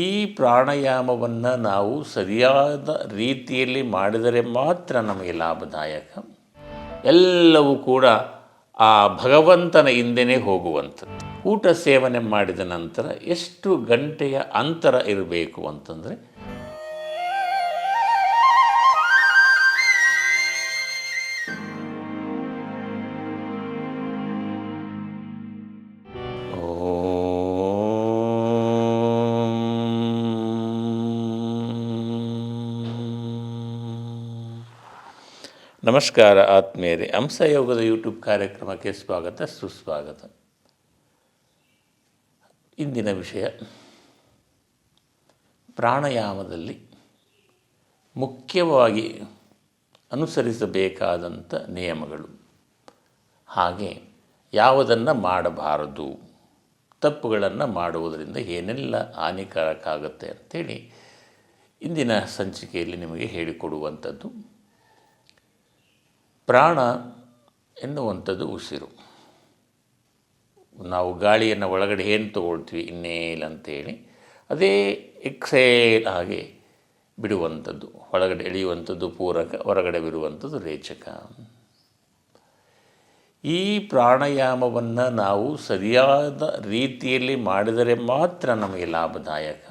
ಈ ಪ್ರಾಣಾಯಾಮವನ್ನು ನಾವು ಸರಿಯಾದ ರೀತಿಯಲ್ಲಿ ಮಾಡಿದರೆ ಮಾತ್ರ ನಮಗೆ ಲಾಭದಾಯಕ. ಎಲ್ಲವೂ ಕೂಡ ಆ ಭಗವಂತನ ಹಿಂದೆಯೇ ಹೋಗುವಂಥದ್ದು. ಊಟ ಸೇವನೆ ಮಾಡಿದ ನಂತರ ಎಷ್ಟು ಗಂಟೆಯ ಅಂತರ ಇರಬೇಕು ಅಂತಂದರೆ, ನಮಸ್ಕಾರ ಆತ್ಮೀಯರೇ, ಹಂಸಯೋಗದ ಯೂಟ್ಯೂಬ್ ಕಾರ್ಯಕ್ರಮಕ್ಕೆ ಸ್ವಾಗತ ಸುಸ್ವಾಗತ. ಇಂದಿನ ವಿಷಯ ಪ್ರಾಣಾಯಾಮದಲ್ಲಿ ಮುಖ್ಯವಾಗಿ ಅನುಸರಿಸಬೇಕಾದಂಥ ನಿಯಮಗಳು, ಹಾಗೆ ಯಾವುದನ್ನು ಮಾಡಬಾರದು, ತಪ್ಪುಗಳನ್ನು ಮಾಡುವುದರಿಂದ ಏನೆಲ್ಲ ಹಾನಿಕಾರಕ ಆಗುತ್ತೆ ಅಂಥೇಳಿ ಇಂದಿನ ಸಂಚಿಕೆಯಲ್ಲಿ ನಿಮಗೆ ಹೇಳಿಕೊಡುವಂಥದ್ದು. ಪ್ರಾಣ ಎನ್ನುವಂಥದ್ದು ಉಸಿರು. ನಾವು ಗಾಳಿಯನ್ನು ಒಳಗಡೆ ಏನು ತಗೊಳ್ತೀವಿ, ಇನ್ನೇಲ್ ಅಂತೇಳಿ, ಅದೇ ಎಕ್ಸೇಲ್ ಆಗಿ ಬಿಡುವಂಥದ್ದು. ಒಳಗಡೆ ಎಳೆಯುವಂಥದ್ದು ಪೂರಕ, ಹೊರಗಡೆ ಬಿಡುವಂಥದ್ದು ರೇಚಕ. ಈ ಪ್ರಾಣಾಯಾಮವನ್ನು ನಾವು ಸರಿಯಾದ ರೀತಿಯಲ್ಲಿ ಮಾಡಿದರೆ ಮಾತ್ರ ನಮಗೆ ಲಾಭದಾಯಕ.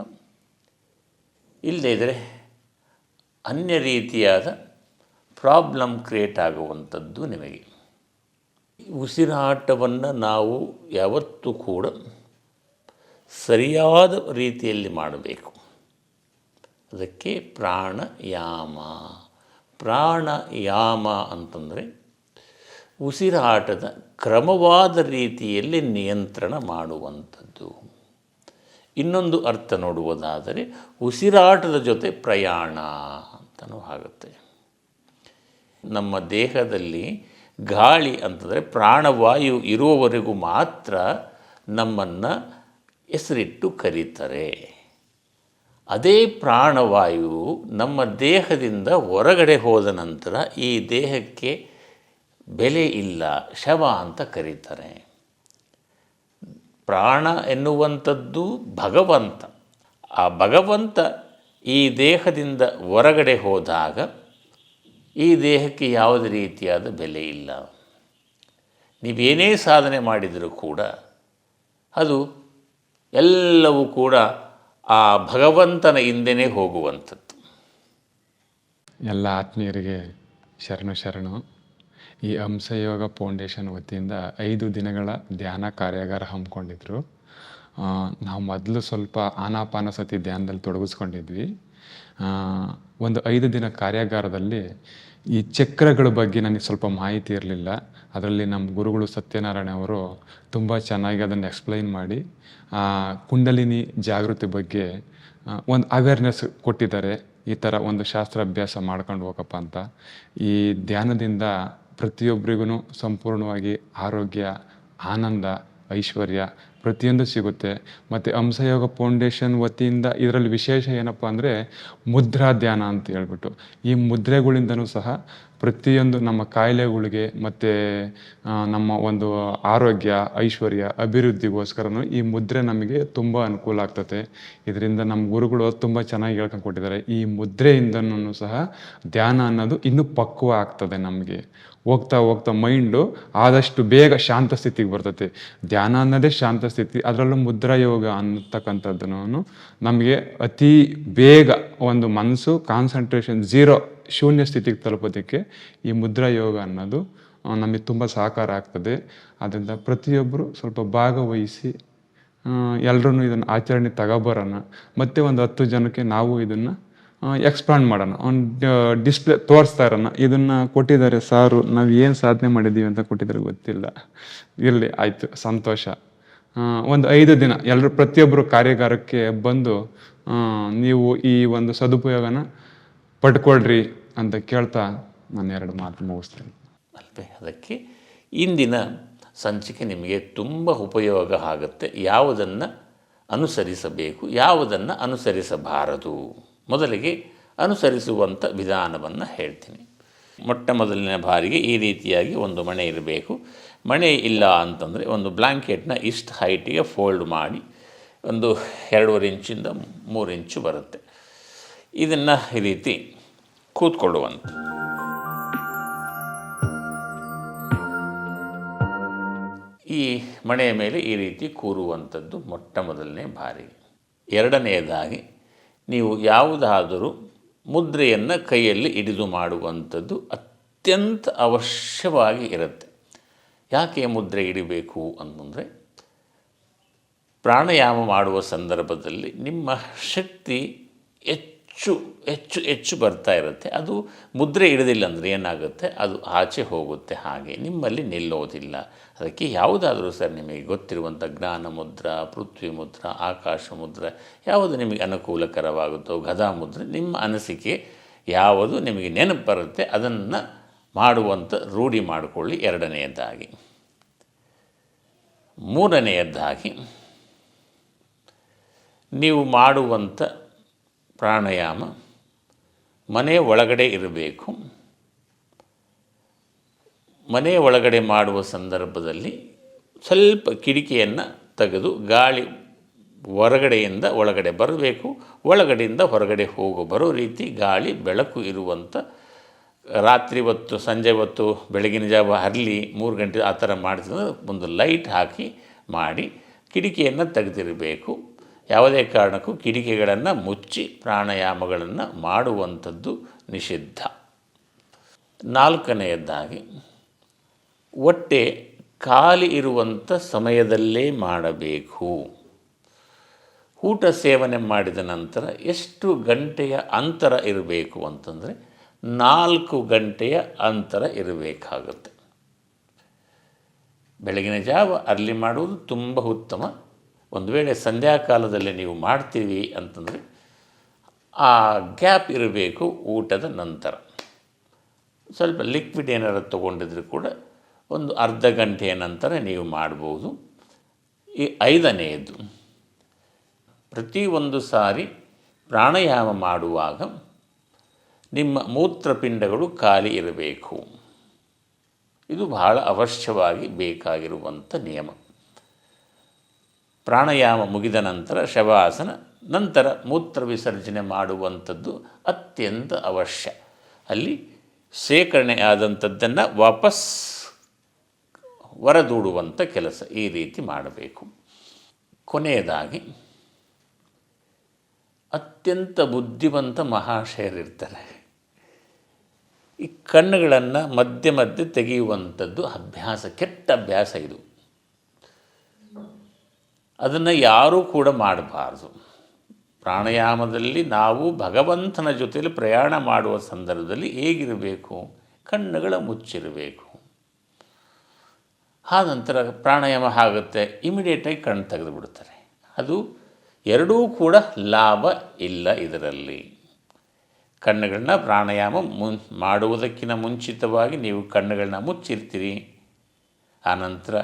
ಇಲ್ಲದೇ ಇದ್ದರೆ ಅನ್ಯ ರೀತಿಯಾದ ಪ್ರಾಬ್ಲಮ್ ಕ್ರಿಯೇಟ್ ಆಗುವಂಥದ್ದು ನಿಮಗೆ. ಉಸಿರಾಟವನ್ನು ನಾವು ಯಾವತ್ತೂ ಕೂಡ ಸರಿಯಾದ ರೀತಿಯಲ್ಲಿ ಮಾಡಬೇಕು. ಅದಕ್ಕೆ ಪ್ರಾಣಾಯಾಮ. ಪ್ರಾಣಾಯಾಮ ಅಂತಂದರೆ ಉಸಿರಾಟದ ಕ್ರಮವಾದ ರೀತಿಯಲ್ಲಿ ನಿಯಂತ್ರಣ ಮಾಡುವಂಥದ್ದು. ಇನ್ನೊಂದು ಅರ್ಥ ನೋಡುವುದಾದರೆ ಉಸಿರಾಟದ ಜೊತೆ ಪ್ರಯಾಣ ಅಂತಲೂ ಆಗುತ್ತೆ. ನಮ್ಮ ದೇಹದಲ್ಲಿ ಗಾಳಿ ಅಂತಂದರೆ ಪ್ರಾಣವಾಯು ಇರುವವರೆಗೂ ಮಾತ್ರ ನಮ್ಮನ್ನು ಹೆಸರಿಟ್ಟು ಕರೀತಾರೆ. ಅದೇ ಪ್ರಾಣವಾಯು ನಮ್ಮ ದೇಹದಿಂದ ಹೊರಗಡೆ ಹೋದ ನಂತರ ಈ ದೇಹಕ್ಕೆ ಬೆಲೆ ಇಲ್ಲ, ಶವ ಅಂತ ಕರೀತಾರೆ. ಪ್ರಾಣ ಎನ್ನುವಂಥದ್ದು ಭಗವಂತ. ಆ ಭಗವಂತ ಈ ದೇಹದಿಂದ ಹೊರಗಡೆ ಹೋದಾಗ ಈ ದೇಹಕ್ಕೆ ಯಾವುದೇ ರೀತಿಯಾದ ಬೆಲೆ ಇಲ್ಲ. ನೀವೇನೇ ಸಾಧನೆ ಮಾಡಿದರೂ ಕೂಡ ಅದು ಎಲ್ಲವೂ ಕೂಡ ಆ ಭಗವಂತನ ಹಿಂದೆಯೇ ಹೋಗುವಂಥದ್ದು. ಎಲ್ಲ ಆತ್ಮೀಯರಿಗೆ ಶರಣು. ಈ ಹಂಸಯೋಗ ಫೌಂಡೇಶನ್ ವತಿಯಿಂದ 5 ದಿನಗಳ ಧ್ಯಾನ ಕಾರ್ಯಾಗಾರ ಹಮ್ಮಿಕೊಂಡಿದ್ರು. ನಾವು ಮೊದಲು ಸ್ವಲ್ಪ ಆನಾಪಾನಸತಿ ಧ್ಯಾನದಲ್ಲಿ ತೊಡಗಿಸ್ಕೊಂಡಿದ್ವಿ. ಒಂದು 5 ದಿನ ಕಾರ್ಯಾಗಾರದಲ್ಲಿ ಈ ಚಕ್ರಗಳ ಬಗ್ಗೆ ನನಗೆ ಸ್ವಲ್ಪ ಮಾಹಿತಿ ಇರಲಿಲ್ಲ. ಅದರಲ್ಲಿ ನಮ್ಮ ಗುರುಗಳು ಸತ್ಯನಾರಾಯಣ ಅವರು ತುಂಬ ಚೆನ್ನಾಗಿ ಅದನ್ನು ಎಕ್ಸ್ಪ್ಲೈನ್ ಮಾಡಿ ಕುಂಡಲಿನಿ ಜಾಗೃತಿ ಬಗ್ಗೆ ಒಂದು ಅವೇರ್ನೆಸ್ ಕೊಟ್ಟಿದ್ದಾರೆ. ಈ ಥರ ಒಂದು ಶಾಸ್ತ್ರಾಭ್ಯಾಸ ಮಾಡ್ಕೊಂಡು ಹೋಗಪ್ಪ ಅಂತ. ಈ ಧ್ಯಾನದಿಂದ ಪ್ರತಿಯೊಬ್ಬರಿಗೂ ಸಂಪೂರ್ಣವಾಗಿ ಆರೋಗ್ಯ, ಆನಂದ, ಐಶ್ವರ್ಯ ಪ್ರತಿಯೊಂದು ಸಿಗುತ್ತೆ. ಮತ್ತು ಹಂಸಯೋಗ ಫೌಂಡೇಶನ್ ವತಿಯಿಂದ ಇದರಲ್ಲಿ ವಿಶೇಷ ಏನಪ್ಪ ಅಂದರೆ ಮುದ್ರಾ ಧ್ಯಾನ ಅಂತ ಹೇಳ್ಬಿಟ್ಟು, ಈ ಮುದ್ರೆಗಳಿಂದನೂ ಸಹ ಪ್ರತಿಯೊಂದು ನಮ್ಮ ಕಾಯಿಲೆಗಳಿಗೆ ಮತ್ತು ನಮ್ಮ ಒಂದು ಆರೋಗ್ಯ, ಐಶ್ವರ್ಯ, ಅಭಿವೃದ್ಧಿಗೋಸ್ಕರನೂ ಈ ಮುದ್ರೆ ನಮಗೆ ತುಂಬ ಅನುಕೂಲ ಆಗ್ತದೆ. ಇದರಿಂದ ನಮ್ಮ ಗುರುಗಳು ತುಂಬ ಚೆನ್ನಾಗಿ ಹೇಳ್ಕೊಂಡು ಕೊಟ್ಟಿದ್ದಾರೆ. ಈ ಮುದ್ರೆಯಿಂದನೂ ಸಹ ಧ್ಯಾನ ಅನ್ನೋದು ಇನ್ನೂ ಪಕ್ವ ಆಗ್ತದೆ. ನಮಗೆ ಹೋಗ್ತಾ ಹೋಗ್ತಾ ಮೈಂಡು ಆದಷ್ಟು ಬೇಗ ಶಾಂತ ಸ್ಥಿತಿಗೆ ಬರ್ತೈತೆ. ಧ್ಯಾನ ಅನ್ನೋದೇ ಶಾಂತ ಸ್ಥಿತಿ. ಅದರಲ್ಲೂ ಮುದ್ರಾ ಯೋಗ ಅನ್ನತಕ್ಕಂಥದ್ದನ್ನು ನಮಗೆ ಅತಿ ಬೇಗ ಒಂದು ಮನಸ್ಸು ಕಾನ್ಸಂಟ್ರೇಷನ್ 0 ಶೂನ್ಯ ಸ್ಥಿತಿಗೆ ತಲುಪೋದಕ್ಕೆ ಈ ಮುದ್ರಾ ಯೋಗ ಅನ್ನೋದು ನಮಗೆ ತುಂಬ ಸಹಕಾರ ಆಗ್ತದೆ. ಆದ್ದರಿಂದ ಪ್ರತಿಯೊಬ್ಬರು ಸ್ವಲ್ಪ ಭಾಗವಹಿಸಿ ಎಲ್ಲರೂ ಇದನ್ನು ಆಚರಣೆ ತಗೋಬರೋಣ. ಮತ್ತು ಒಂದು 10 ಜನಕ್ಕೆ ನಾವು ಇದನ್ನು ಎಕ್ಸ್ಪಾಂಡ್ ಮಾಡೋಣ. ಒಂದು ಡಿಸ್ಪ್ಲೇ ತೋರಿಸ್ತಾ ಇರೋಣ. ಇದನ್ನು ಕೊಟ್ಟಿದ್ದಾರೆ ಸಾರು, ನಾವು ಏನು ಸಾಧನೆ ಮಾಡಿದ್ದೀವಿ ಅಂತ ಕೊಟ್ಟಿದ್ದಾರೆ ಗೊತ್ತಿಲ್ಲ. ಇರಲಿ, ಆಯಿತು, ಸಂತೋಷ. ಒಂದು 5 ದಿನ ಎಲ್ಲರೂ ಪ್ರತಿಯೊಬ್ಬರು ಕಾರ್ಯಾಗಾರಕ್ಕೆ ಬಂದು ನೀವು ಈ ಒಂದು ಸದುಪಯೋಗನ ಪಡ್ಕೊಳ್ರಿ ಅಂತ ಕೇಳ್ತಾ ನಾನು 2 ಮಾತು ಮುಗಿಸ್ತೇನೆ ಅಲ್ವೇ. ಅದಕ್ಕೆ ಇಂದಿನ ಸಂಚಿಕೆ ನಿಮಗೆ ತುಂಬ ಉಪಯೋಗ ಆಗುತ್ತೆ. ಯಾವುದನ್ನು ಅನುಸರಿಸಬೇಕು, ಯಾವುದನ್ನು ಅನುಸರಿಸಬಾರದು. ಮೊದಲಿಗೆ ಅನುಸರಿಸುವಂಥ ವಿಧಾನವನ್ನು ಹೇಳ್ತೀನಿ. ಮೊಟ್ಟ ಮೊದಲನೇ ಬಾರಿಗೆ ಈ ರೀತಿಯಾಗಿ ಒಂದು ಮಣೆ ಇರಬೇಕು. ಮಣೆ ಇಲ್ಲ ಅಂತಂದರೆ ಒಂದು ಬ್ಲ್ಯಾಂಕೆಟ್ನ ಇಷ್ಟು ಹೈಟಿಗೆ ಫೋಲ್ಡ್ ಮಾಡಿ ಒಂದು 2.5 ಇಂಚಿಂದ 3 ಇಂಚು ಬರುತ್ತೆ. ಇದನ್ನು ಈ ರೀತಿ ಕೂತ್ಕೊಳ್ಳುವಂಥ ಈ ಮಣೆಯ ಮೇಲೆ ಈ ರೀತಿ ಕೂರುವಂಥದ್ದು ಮೊಟ್ಟ ಮೊದಲನೇ ಬಾರಿ. ಎರಡನೆಯದಾಗಿ ನೀವು ಯಾವುದಾದರೂ ಮುದ್ರೆಯನ್ನು ಕೈಯಲ್ಲಿ ಹಿಡಿದು ಮಾಡುವಂಥದ್ದು ಅತ್ಯಂತ ಅವಶ್ಯವಾಗಿ ಇರುತ್ತೆ. ಯಾಕೆ ಮುದ್ರೆ ಹಿಡಿಬೇಕು ಅಂತಂದರೆ, ಪ್ರಾಣಾಯಾಮ ಮಾಡುವ ಸಂದರ್ಭದಲ್ಲಿ ನಿಮ್ಮ ಶಕ್ತಿ ಹೆಚ್ಚು ಹೆಚ್ಚು ಹೆಚ್ಚು ಬರ್ತಾ ಇರುತ್ತೆ. ಅದು ಮುದ್ರೆ ಹಿಡಿದಿಲ್ಲ ಅಂದರೆ ಏನಾಗುತ್ತೆ, ಅದು ಆಚೆ ಹೋಗುತ್ತೆ, ಹಾಗೆ ನಿಮ್ಮಲ್ಲಿ ನಿಲ್ಲೋದಿಲ್ಲ. ಅದಕ್ಕೆ ಯಾವುದಾದ್ರೂ ಸರ್ ನಿಮಗೆ ಗೊತ್ತಿರುವಂಥ ಜ್ಞಾನ ಮುದ್ರಾ, ಪೃಥ್ವಿ ಮುದ್ರಾ, ಆಕಾಶ ಮುದ್ರೆ, ಯಾವುದು ನಿಮಗೆ ಅನುಕೂಲಕರವಾಗುತ್ತೋ, ಗದಾ ಮುದ್ರೆ, ನಿಮ್ಮ ಅನಿಸಿಕೆ ಯಾವುದು ನಿಮಗೆ ನೆನಪು ಬರುತ್ತೆ ಅದನ್ನು ಮಾಡುವಂಥ ರೂಢಿ ಮಾಡಿಕೊಳ್ಳಿ. ಎರಡನೆಯದಾಗಿ. ಮೂರನೆಯದಾಗಿ, ನೀವು ಮಾಡುವಂಥ ಪ್ರಾಣಾಯಾಮ ಮನೆಯ ಒಳಗಡೆ ಇರಬೇಕು. ಮನೆಯ ಒಳಗಡೆ ಮಾಡುವ ಸಂದರ್ಭದಲ್ಲಿ ಸ್ವಲ್ಪ ಕಿಟಕಿಯನ್ನು ತೆಗೆದು ಗಾಳಿ ಹೊರಗಡೆಯಿಂದ ಒಳಗಡೆ ಬರಬೇಕು, ಒಳಗಡೆಯಿಂದ ಹೊರಗಡೆ ಬರೋ ರೀತಿ ಗಾಳಿ ಬೆಳಕು ಇರುವಂಥ, ರಾತ್ರಿ ಹೊತ್ತು, ಸಂಜೆ ಹೊತ್ತು, ಬೆಳಗಿನ ಜಾವ ಅರ್ಲಿ 3 ಗಂಟೆ ಆ ಥರ ಮಾಡ್ತಿದ್ರೆ ಒಂದು ಲೈಟ್ ಹಾಕಿ ಮಾಡಿ ಕಿಟಕಿಯನ್ನು ತೆಗೆದಿರಬೇಕು. ಯಾವುದೇ ಕಾರಣಕ್ಕೂ ಕಿಟಕಿಗಳನ್ನು ಮುಚ್ಚಿ ಪ್ರಾಣಾಯಾಮಗಳನ್ನು ಮಾಡುವಂಥದ್ದು ನಿಷಿದ್ಧ. ನಾಲ್ಕನೆಯದಾಗಿ, ಹೊಟ್ಟೆ ಖಾಲಿ ಇರುವಂಥ ಸಮಯದಲ್ಲೇ ಮಾಡಬೇಕು. ಊಟ ಸೇವನೆ ಮಾಡಿದ ನಂತರ ಎಷ್ಟು ಗಂಟೆಯ ಅಂತರ ಇರಬೇಕು ಅಂತಂದರೆ 4 ಗಂಟೆಯ ಅಂತರ ಇರಬೇಕಾಗುತ್ತೆ. ಬೆಳಗಿನ ಜಾವ ಅರ್ಲಿ ಮಾಡುವುದು ತುಂಬ ಉತ್ತಮ. ಒಂದು ವೇಳೆ ಸಂಧ್ಯಾಕಾಲದಲ್ಲಿ ನೀವು ಮಾಡ್ತೀವಿ ಅಂತಂದರೆ ಆ ಗ್ಯಾಪ್ ಇರಬೇಕು ಊಟದ ನಂತರ. ಸ್ವಲ್ಪ ಲಿಕ್ವಿಡ್ ಏನಾರು ತೊಗೊಂಡಿದ್ರು ಕೂಡ ಒಂದು ಅರ್ಧ ಗಂಟೆಯ ನಂತರ ನೀವು ಮಾಡ್ಬೋದು. ಈ 5ನೆಯದು, ಪ್ರತಿಯೊಂದು ಸಾರಿ ಪ್ರಾಣಾಯಾಮ ಮಾಡುವಾಗ ನಿಮ್ಮ ಮೂತ್ರಪಿಂಡಗಳು ಖಾಲಿ ಇರಬೇಕು. ಇದು ಬಹಳ ಅವಶ್ಯವಾಗಿ ಬೇಕಾಗಿರುವಂಥ ನಿಯಮ. ಪ್ರಾಣಾಯಾಮ ಮುಗಿದ ನಂತರ ಶವಾಸನ, ನಂತರ ಮೂತ್ರ ವಿಸರ್ಜನೆ ಮಾಡುವಂಥದ್ದು ಅತ್ಯಂತ ಅವಶ್ಯ. ಅಲ್ಲಿ ಶೇಖರಣೆ ಆದಂಥದ್ದನ್ನು ವಾಪಸ್ ಹೊರದೂಡುವಂಥ ಕೆಲಸ ಈ ರೀತಿ ಮಾಡಬೇಕು. ಕೊನೆಯದಾಗಿ, ಅತ್ಯಂತ ಬುದ್ಧಿವಂತ ಮಹಾಶಯರಿರ್ತಾರೆ. ಈ ಕಣ್ಣುಗಳನ್ನು ಮಧ್ಯೆ ಮಧ್ಯೆ ತೆಗೆಯುವಂಥದ್ದು ಅಭ್ಯಾಸ, ಕೆಟ್ಟ ಅಭ್ಯಾಸ ಇದು. ಅದನ್ನು ಯಾರೂ ಕೂಡ ಮಾಡಬಾರ್ದು. ಪ್ರಾಣಾಯಾಮದಲ್ಲಿ ನಾವು ಭಗವಂತನ ಜೊತೆಯಲ್ಲಿ ಪ್ರಯಾಣ ಮಾಡುವ ಸಂದರ್ಭದಲ್ಲಿ ಹೇಗಿರಬೇಕು, ಕಣ್ಣುಗಳ ಮುಚ್ಚಿರಬೇಕು. ಆ ನಂತರ ಪ್ರಾಣಾಯಾಮ ಆಗುತ್ತೆ, ಇಮಿಡಿಯೇಟಾಗಿ ಕಣ್ಣು ತೆಗೆದು ಬಿಡ್ತಾರೆ. ಅದು ಎರಡೂ ಕೂಡ ಲಾಭ ಇಲ್ಲ ಇದರಲ್ಲಿ. ಕಣ್ಣುಗಳನ್ನ ಪ್ರಾಣಾಯಾಮ ಮಾಡುವುದಕ್ಕಿಂತ ಮುಂಚಿತವಾಗಿ ನೀವು ಕಣ್ಣುಗಳನ್ನ ಮುಚ್ಚಿರ್ತೀರಿ. ಆನಂತರ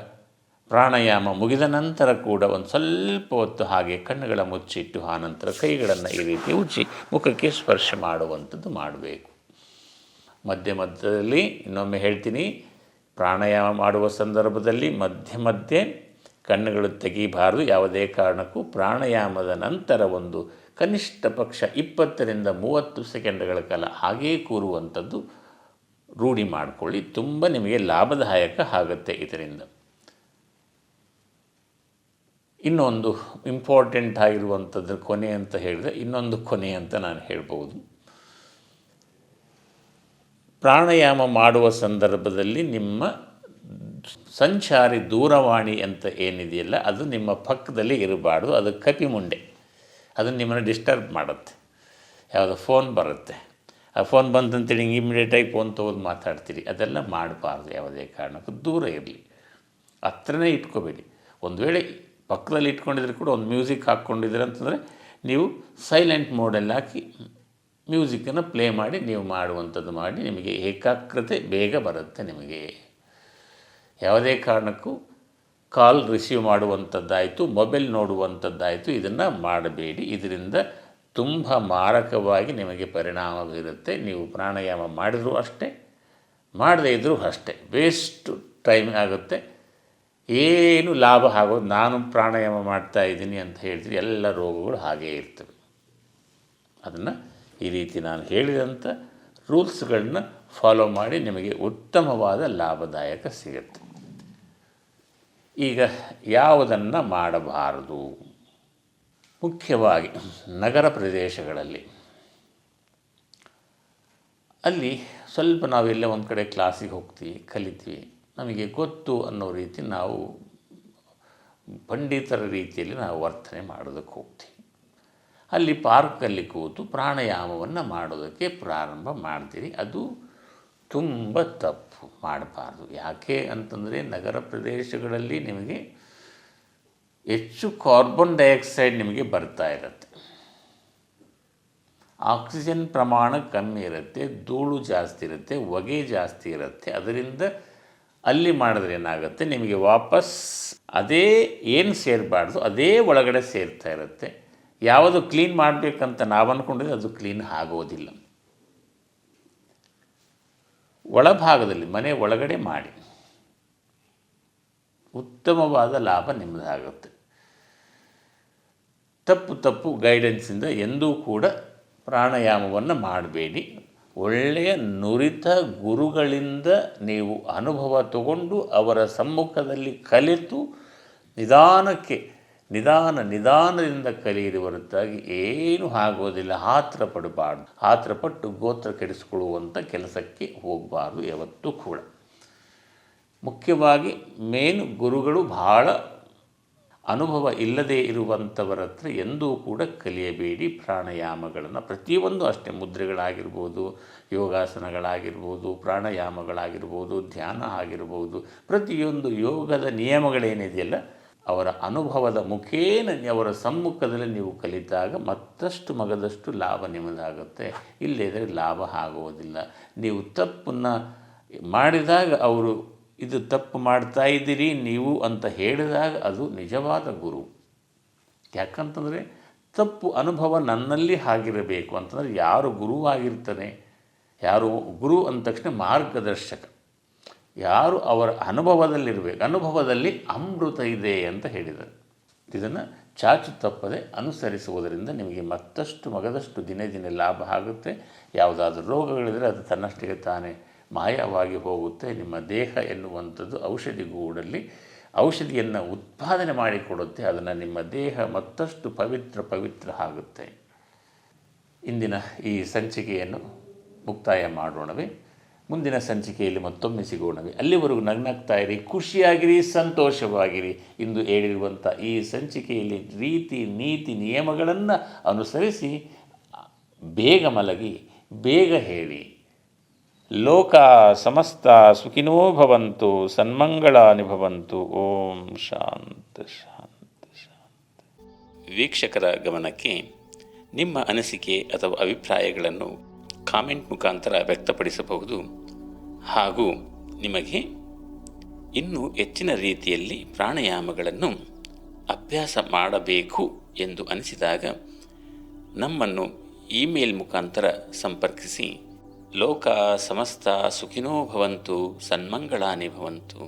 ಪ್ರಾಣಾಯಾಮ ಮುಗಿದ ನಂತರ ಕೂಡ ಒಂದು ಸ್ವಲ್ಪ ಹೊತ್ತು ಹಾಗೆ ಕಣ್ಣುಗಳ ಮುಚ್ಚಿಟ್ಟು ಆನಂತರ ಕೈಗಳನ್ನು ಈ ರೀತಿ ಉಜ್ಜಿ ಮುಖಕ್ಕೆ ಸ್ಪರ್ಶ ಮಾಡುವಂಥದ್ದು ಮಾಡಬೇಕು. ಮಧ್ಯೆ ಮಧ್ಯದಲ್ಲಿ ಇನ್ನೊಮ್ಮೆ ಹೇಳ್ತೀನಿ, ಪ್ರಾಣಾಯಾಮ ಮಾಡುವ ಸಂದರ್ಭದಲ್ಲಿ ಮಧ್ಯೆ ಮಧ್ಯೆ ಕಣ್ಣುಗಳು ತೆಗೀಬಾರದು. ಯಾವುದೇ ಕಾರಣಕ್ಕೂ ಪ್ರಾಣಾಯಾಮದ ನಂತರ ಒಂದು ಕನಿಷ್ಠ ಪಕ್ಷ 20ರಿಂದ 30 ಸೆಕೆಂಡ್ಗಳ ಕಾಲ ಹಾಗೇ ಕೂರುವಂಥದ್ದು ರೂಢಿ ಮಾಡಿಕೊಳ್ಳಿ. ತುಂಬ ನಿಮಗೆ ಲಾಭದಾಯಕ ಆಗುತ್ತೆ ಇದರಿಂದ. ಇನ್ನೊಂದು ಇಂಪಾರ್ಟೆಂಟ್ ಆಗಿರುವಂಥದ್ದು ಕೊನೆ ಅಂತ ಹೇಳಿದ್ರೆ, ಇನ್ನೊಂದು ಕೊನೆ ಅಂತ ನಾನು ಹೇಳ್ಬೋದು. ಪ್ರಾಣಾಯಾಮ ಮಾಡುವ ಸಂದರ್ಭದಲ್ಲಿ ನಿಮ್ಮ ಸಂಚಾರಿ ದೂರವಾಣಿ ಅಂತ ಏನಿದೆಯಲ್ಲ, ಅದು ನಿಮ್ಮ ಪಕ್ಕದಲ್ಲಿ ಇರಬಾರ್ದು. ಅದು ಕಪಿಮುಂಡೆ, ಅದು ನಿಮ್ಮನ್ನು ಡಿಸ್ಟರ್ಬ್ ಮಾಡುತ್ತೆ. ಯಾವುದೋ ಫೋನ್ ಬರುತ್ತೆ, ಆ ಫೋನ್ ಬಂತಂತೇಳಿ ಇಮಿಡಿಯೇಟಾಗಿ ಫೋನ್ ತೊಗೊಂಡು ಮಾತಾಡ್ತೀರಿ, ಅದೆಲ್ಲ ಮಾಡಬಾರ್ದು. ಯಾವುದೇ ಕಾರಣಕ್ಕೂ ದೂರ ಇರಲಿ, ಹತ್ರನೇ ಇಟ್ಕೋಬೇಡಿ. ಒಂದು ವೇಳೆ ಪಕ್ಕದಲ್ಲಿ ಇಟ್ಕೊಂಡಿದ್ರೆ ಕೂಡ ಒಂದು ಮ್ಯೂಸಿಕ್ ಹಾಕ್ಕೊಂಡಿದ್ರೆ ಅಂತಂದರೆ ನೀವು ಸೈಲೆಂಟ್ ಮೋಡಲ್ಲಿ ಹಾಕಿ ಮ್ಯೂಸಿಕ್ಕನ್ನು ಪ್ಲೇ ಮಾಡಿ ನೀವು ಮಾಡುವಂಥದ್ದು ಮಾಡಿ, ನಿಮಗೆ ಏಕಾಗ್ರತೆ ಬೇಗ ಬರುತ್ತೆ. ನಿಮಗೆ ಯಾವುದೇ ಕಾರಣಕ್ಕೂ ಕಾಲ್ ರಿಸೀವ್ ಮಾಡುವಂಥದ್ದಾಯಿತು, ಮೊಬೈಲ್ ನೋಡುವಂಥದ್ದಾಯಿತು, ಇದನ್ನು ಮಾಡಬೇಡಿ. ಇದರಿಂದ ತುಂಬ ಮಾರಕವಾಗಿ ನಿಮಗೆ ಪರಿಣಾಮ ಬೀರುತ್ತೆ. ನೀವು ಪ್ರಾಣಾಯಾಮ ಮಾಡಿದರೂ ಅಷ್ಟೇ, ಮಾಡದೇ ಇದ್ದರೂ ಅಷ್ಟೇ, ವೇಸ್ಟ್ ಟೈಮ್ ಆಗುತ್ತೆ. ಏನು ಲಾಭ ಆಗೋದು, ನಾನು ಪ್ರಾಣಾಯಾಮ ಮಾಡ್ತಾ ಇದ್ದೀನಿ ಅಂತ ಹೇಳ್ತೀರಿ, ಎಲ್ಲ ರೋಗಗಳು ಹಾಗೇ ಇರ್ತವೆ. ಅದನ್ನು ಈ ರೀತಿ ನಾನು ಹೇಳಿದಂಥ ರೂಲ್ಸ್ಗಳನ್ನ ಫಾಲೋ ಮಾಡಿ ನಿಮಗೆ ಉತ್ತಮವಾದ ಲಾಭದಾಯಕ ಸಿಗುತ್ತೆ. ಈಗ ಯಾವುದನ್ನು ಮಾಡಬಾರದು? ಮುಖ್ಯವಾಗಿ ನಗರ ಪ್ರದೇಶಗಳಲ್ಲಿ ಅಲ್ಲಿ ಸ್ವಲ್ಪ ನಾವೆಲ್ಲ ಒಂದು ಕಡೆ ಕ್ಲಾಸಿಗೆ ಹೋಗ್ತೀವಿ, ಕಲಿತೀವಿ, ನಮಗೆ ಗೊತ್ತು ಅನ್ನೋ ರೀತಿ ನಾವು ಪಂಡಿತರ ರೀತಿಯಲ್ಲಿ ನಾವು ವರ್ತನೆ ಮಾಡೋದಕ್ಕೆ ಹೋಗ್ತೀವಿ. ಅಲ್ಲಿ ಪಾರ್ಕಲ್ಲಿ ಕೂತು ಪ್ರಾಣಾಯಾಮವನ್ನು ಮಾಡೋದಕ್ಕೆ ಪ್ರಾರಂಭ ಮಾಡ್ತೀರಿ. ಅದು ತುಂಬ ತಪ್ಪು, ಮಾಡಬಾರ್ದು. ಯಾಕೆ ಅಂತಂದರೆ ನಗರ ಪ್ರದೇಶಗಳಲ್ಲಿ ನಿಮಗೆ ಹೆಚ್ಚು ಕಾರ್ಬನ್ ಡೈಆಕ್ಸೈಡ್ ನಿಮಗೆ ಬರ್ತಾ ಇರುತ್ತೆ, ಆಕ್ಸಿಜನ್ ಪ್ರಮಾಣ ಕಮ್ಮಿ ಇರುತ್ತೆ, ಧೂಳು ಜಾಸ್ತಿ ಇರುತ್ತೆ, ಹೊಗೆ ಜಾಸ್ತಿ ಇರುತ್ತೆ. ಅದರಿಂದ ಅಲ್ಲಿ ಮಾಡಿದ್ರೆ ಏನಾಗುತ್ತೆ, ನಿಮಗೆ ವಾಪಸ್ ಅದೇ ಏನು ಸೇರಬಾರ್ದು ಅದೇ ಒಳಗಡೆ ಸೇರ್ತಾ ಇರುತ್ತೆ. ಯಾವುದು ಕ್ಲೀನ್ ಮಾಡಬೇಕಂತ ನಾವು ಅಂದ್ಕೊಂಡಿದ್ರೆ ಅದು ಕ್ಲೀನ್ ಆಗೋದಿಲ್ಲ. ಒಳಭಾಗದಲ್ಲಿ ಮನೆ ಒಳಗಡೆ ಮಾಡಿ, ಉತ್ತಮವಾದ ಲಾಭ ನಿಮ್ಮದಾಗುತ್ತೆ. ತಪ್ಪು ಗೈಡೆನ್ಸಿಂದ ಎಂದೂ ಕೂಡ ಪ್ರಾಣಾಯಾಮವನ್ನು ಮಾಡಬೇಡಿ. ಒಳ್ಳೆಯ ನುರಿತ ಗುರುಗಳಿಂದ ನೀವು ಅನುಭವ ತಗೊಂಡು ಅವರ ಸಮ್ಮುಖದಲ್ಲಿ ಕಲಿತು ನಿಧಾನದಿಂದ ಕಲಿಯಿರಿ ಹೊರತಾಗಿ ಏನೂ ಆಗೋದಿಲ್ಲ. ಆತ್ರಪಟ್ಟು ಗೋತ್ರ ಕೆಡಿಸಿಕೊಳ್ಳುವಂಥ ಕೆಲಸಕ್ಕೆ ಹೋಗಬಾರ್ದು ಯಾವತ್ತೂ ಕೂಡ. ಮುಖ್ಯವಾಗಿ ಮೇನ್ ಗುರುಗಳು ಬಹಳ ಅನುಭವ ಇಲ್ಲದೇ ಇರುವಂಥವರ ಹತ್ರ ಎಂದೂ ಕೂಡ ಕಲಿಯಬೇಡಿ ಪ್ರಾಣಾಯಾಮಗಳನ್ನು. ಪ್ರತಿಯೊಂದು ಅಷ್ಟೇ, ಮುದ್ರೆಗಳಾಗಿರ್ಬೋದು, ಯೋಗಾಸನಗಳಾಗಿರ್ಬೋದು, ಪ್ರಾಣಾಯಾಮಗಳಾಗಿರ್ಬೋದು, ಧ್ಯಾನ ಆಗಿರ್ಬೋದು, ಪ್ರತಿಯೊಂದು ಯೋಗದ ನಿಯಮಗಳೇನಿದೆಯಲ್ಲ ಅವರ ಅನುಭವದ ಮುಖೇನ ಅವರ ಸಮ್ಮುಖದಲ್ಲಿ ನೀವು ಕಲಿತಾಗ ಮಗದಷ್ಟು ಲಾಭ ನಿಮ್ಮದಾಗುತ್ತೆ. ಇಲ್ಲದೇ ಲಾಭ ಆಗುವುದಿಲ್ಲ. ನೀವು ತಪ್ಪನ್ನು ಮಾಡಿದಾಗ ಅವರು ಇದು ತಪ್ಪು ಮಾಡ್ತಾ ಇದ್ದೀರಿ ನೀವು ಅಂತ ಹೇಳಿದಾಗ ಅದು ನಿಜವಾದ ಗುರು. ಯಾಕಂತಂದರೆ ತಪ್ಪು ಅನುಭವ ನನ್ನಲ್ಲಿ ಆಗಿರಬೇಕು ಅಂತಂದರೆ ಯಾರು ಗುರುವಾಗಿರ್ತಾನೆ, ಯಾರು ಗುರು ಅಂದ ತಕ್ಷಣ ಮಾರ್ಗದರ್ಶಕ, ಯಾರು ಅವರ ಅನುಭವದಲ್ಲಿರಬೇಕು. ಅನುಭವದಲ್ಲಿ ಅಮೃತ ಇದೆ ಅಂತ ಹೇಳಿದ್ದಾರೆ. ಇದನ್ನು ಚಾಚು ತಪ್ಪದೆ ಅನುಸರಿಸುವುದರಿಂದ ನಿಮಗೆ ಮಗದಷ್ಟು ದಿನೇ ಲಾಭ ಆಗುತ್ತೆ. ಯಾವುದಾದ್ರೂ ರೋಗಗಳಿದ್ದರೆ ಅದು ತನ್ನಷ್ಟಿಗೆ ತಾನೇ ಮಾಯವಾಗಿ ಹೋಗುತ್ತೆ. ನಿಮ್ಮ ದೇಹ ಎನ್ನುವಂಥದ್ದು ಔಷಧಿಗೂಡಲ್ಲಿ ಔಷಧಿಯನ್ನು ಉತ್ಪಾದನೆ ಮಾಡಿಕೊಡುತ್ತೆ. ಅದನ್ನು ನಿಮ್ಮ ದೇಹ ಮತ್ತಷ್ಟು ಪವಿತ್ರ ಆಗುತ್ತೆ. ಇಂದಿನ ಈ ಸಂಚಿಕೆಯನ್ನು ಮುಕ್ತಾಯ ಮಾಡೋಣವೇ? ಮುಂದಿನ ಸಂಚಿಕೆಯಲ್ಲಿ ಮತ್ತೊಮ್ಮೆ ಸಿಗೋಣವೇ? ಅಲ್ಲಿವರೆಗೂ ನಗ್ನಾಗ್ತಾ ಇರಿ, ಖುಷಿಯಾಗಿರಿ, ಸಂತೋಷವಾಗಿರಿ. ಇಂದು ಹೇಳಿರುವಂಥ ಈ ಸಂಚಿಕೆಯಲ್ಲಿ ರೀತಿ ನೀತಿ ನಿಯಮಗಳನ್ನು ಅನುಸರಿಸಿ ಬೇಗ ಮಲಗಿ ಬೇಗ ಹೇಳಿ. ಲೋಕ ಸಮಸ್ತ ಸುಖಿನೋ ಭವಂತು, ಸನ್ಮಂಗಳಾನಿ ಭವಂತು. ಓಂ ಶಾಂತಿ ಶಾಂತಿ ಶಾಂತಿ. ವೀಕ್ಷಕರ ಗಮನಕ್ಕೆ ನಿಮ್ಮ ಅನಿಸಿಕೆ ಅಥವಾ ಅಭಿಪ್ರಾಯಗಳನ್ನು ಕಾಮೆಂಟ್ ಮುಖಾಂತರ ವ್ಯಕ್ತಪಡಿಸಬಹುದು. ಹಾಗೂ ನಿಮಗೆ ಇನ್ನೂ ಹೆಚ್ಚಿನ ರೀತಿಯಲ್ಲಿ ಪ್ರಾಣಾಯಾಮಗಳನ್ನು ಅಭ್ಯಾಸ ಮಾಡಬೇಕು ಎಂದು ಅನಿಸಿದಾಗ ನಮ್ಮನ್ನು ಇಮೇಲ್ ಮುಖಾಂತರ ಸಂಪರ್ಕಿಸಿ. ಲೋಕ ಸಮಸ್ತ ಸುಖಿನೋ ಭವಂತು, ಸನ್ಮಂಗಳಾನಿ ಭವಂತು.